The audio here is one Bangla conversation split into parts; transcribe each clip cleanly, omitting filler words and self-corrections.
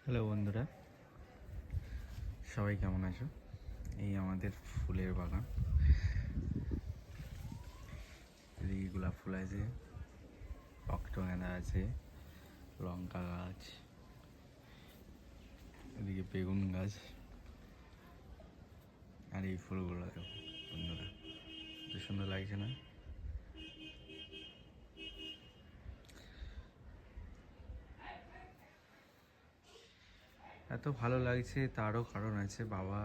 হ্যালো বন্ধুরা, সবাই কেমন আছো? এই আমাদের ফুলের বাগান। এদিকে গোলাপ ফুল আছে, অক্টোগেঁদা আছে, লঙ্কা গাছ, এদিকে বেগুন গাছ। আর এই ফুলগুলো দেখো বন্ধুরা, এত সুন্দর লাগছে না? এত ভালো লাগছে তারও কারণ আছে। বাবা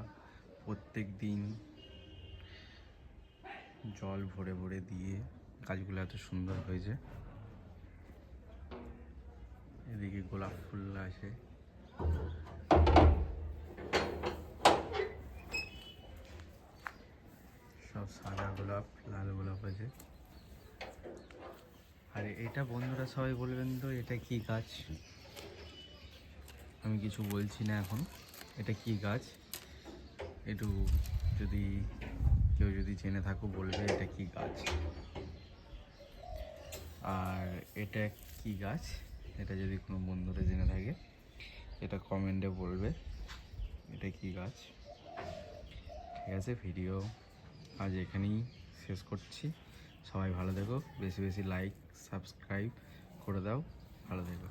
প্রত্যেক দিন জল ভরে ভরে দিয়ে গাছগুলো এত সুন্দর হয়েছে। এদিকে গোলাপ ফুল আছে, সব সাদা গোলাপ, লাল গোলাপ আছে। আর এটা বন্ধুরা সবাই বলবেন তো এটা কি গাছ? আমি কিছু বলছি না এখন। এটা কি গাছ একটু যদি কেউ জেনে থাকো বলবে এটা কি গাছ। আর এটা কি গাছ, এটা যদি কোনো বন্ধুরা জেনে থাকে এটা কমেন্টে বলবে এটা কি গাছ। ঠিক আছে, ভিডিও আজ এখানেই শেষ করছি। সবাই ভালো থেকো, বেশি বেশি লাইক সাবস্ক্রাইব করে দাও। ভালো থেকো।